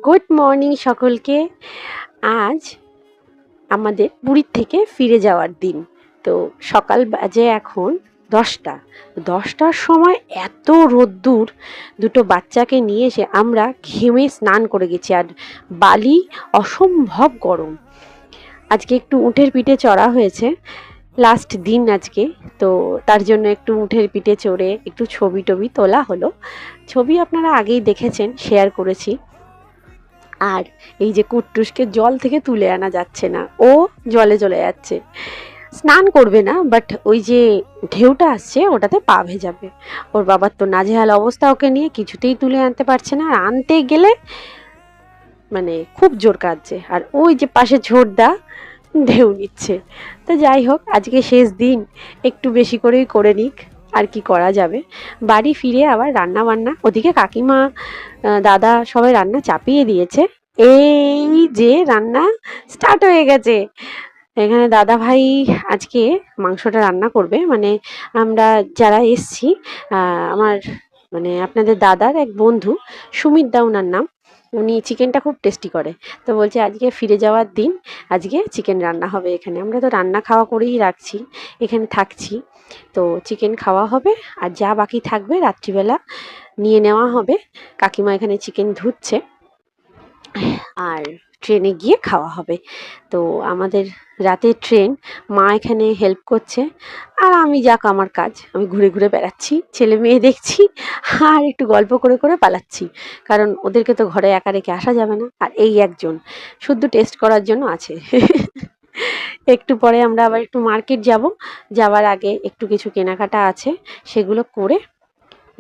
Good morning সকলকে। আজ আমাদের পুরীর থেকে ফিরে যাওয়ার দিন। তো সকাল বাজে এখন 10টার সময় এত রোদ্দুর, দুটো বাচ্চাকে নিয়ে এসে আমরা ঘেমে স্নান করে গেছি। আর বালি অসম্ভব গরম। আজকে একটু উটের পিঠে চড়া হয়েছে, লাস্ট দিন আজকে। তো তার জন্য একটু উটের পিঠে চড়ে একটু ছবি টবি তোলা হলো। ছবি আপনারা আগেই দেখেছেন, শেয়ার করেছি। আর এই যে কুট্টুসকে জল থেকে তুলে আনা যাচ্ছে না, ও জলে চলে যাচ্ছে। স্নান করবে না, বাট ওই যে ঢেউটা আসছে ওটাতে পা ভেজাবে। ওর বাবার তো নাজেহাল অবস্থা, ওকে নিয়ে কিছুতেই তুলে আনতে পারছে না। আর আনতে গেলে মানে খুব জোর কাটছে। আর ওই যে পাশে ঝোড়দা ঢেউ নিচ্ছে। তো যাই হোক, আজকে শেষ দিন, একটু বেশি করেই করে নিক, আর কি করা যাবে। বাড়ি ফিরে আবার রান্না বান্না, ওদিকে কাকিমা দাদা সবাই রান্না চাপিয়ে দিয়েছে। এই যে রান্না স্টার্ট হয়ে গেছে। এখানে দাদা ভাই আজকে মাংসটা রান্না করবে। মানে আমরা যারা এসছি, আমার মানে আপনাদের দাদার এক বন্ধু, সুমিত দা ওনার নাম, উনি চিকেনটা খুব টেস্টি করে। তো বলছে আজকে ফিরে যাওয়ার দিন, আজকে চিকেন রান্না হবে এখানে। আমরা তো রান্না খাওয়া করেই রাখছি, এখানে থাকছি। তো চিকেন খাওয়া হবে, আর যা বাকি থাকবে রাত্রিবেলা নিয়ে নেওয়া হবে। কাকিমা এখানে চিকেন ধুচ্ছে, আর ট্রেনে গিয়ে খাওয়া হবে। তো আমাদের রাতের ট্রেন, মা এখানে হেল্প করছে। আর আমি যাক আমার কাজ, আমি ঘুরে ঘুরে বেড়াচ্ছি, ছেলে মেয়ে দেখছি, আর একটু গল্প করে করে পালাচ্ছি। কারণ ওদেরকে তো ঘরে একা রেখে আসা যাবে না। আর এই একজন শুধু টেস্ট করার জন্য আছে। একটু পরে আমরা আবার একটু মার্কেট যাব। যাওয়ার আগে একটু কিছু কেনাকাটা আছে, সেগুলো করে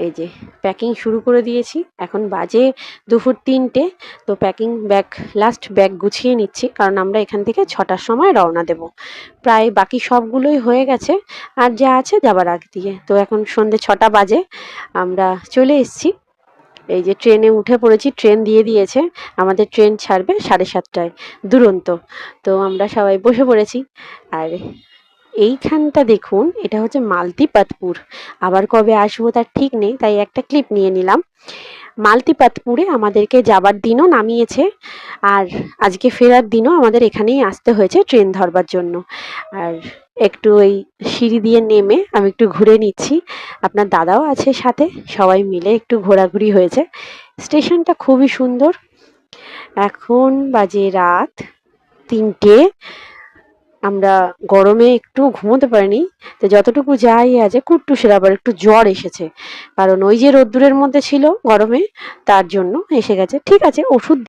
এই যে প্যাকিং শুরু করে দিয়েছি। এখন বাজে দুপুর 3টে। তো প্যাকিং ব্যাগ, লাস্ট ব্যাগ গুছিয়ে নিচ্ছি, কারণ আমরা এখান থেকে 6টার সময় রওনা দেব। প্রায় বাকি সবগুলোই হয়ে গেছে, আর যা আছে যাবার আগ দিয়ে। তো এখন সন্ধ্যে 6টা বাজে, আমরা চলে এসেছি। এই যে ট্রেনে উঠে পড়েছি, ট্রেন দিয়ে দিয়েছে। আমাদের ট্রেন ছাড়বে 7:30টায়, দুরন্ত। তো আমরা সবাই বসে পড়েছি। আর এইখানটা দেখুন, এটা হচ্ছে মালতীপাতপুর। আবার কবে আসবো তার ঠিক নেই, তাই একটা ক্লিপ নিয়ে নিলাম। মালতীপাতপুরে আমাদেরকে যাবার দিনও নামিয়েছে, আর আজকে ফেরার দিনও আমাদের এখানেই আসতে হয়েছে ট্রেন ধরবার জন্য। আর একটু ওই সিঁড়ি দিয়ে নেমে আমি একটু ঘুরে নিচ্ছি, আপনার দাদাও আছে সাথে, সবাই মিলে একটু ঘোরাঘুরি হয়েছে। স্টেশনটা খুবই সুন্দর। এখন বাজে রাত 3টে। আমরা গরমে একটু ঘুমোতে পারিনি। তো যতটুকু যাই আছে, কুট্টুসের আবার একটু জ্বর এসেছে, কারণ ওই যে রোদ্দুরের মধ্যে ছিল গরমে, তার জন্য এসে গেছে। ঠিক আছে, ওষুধ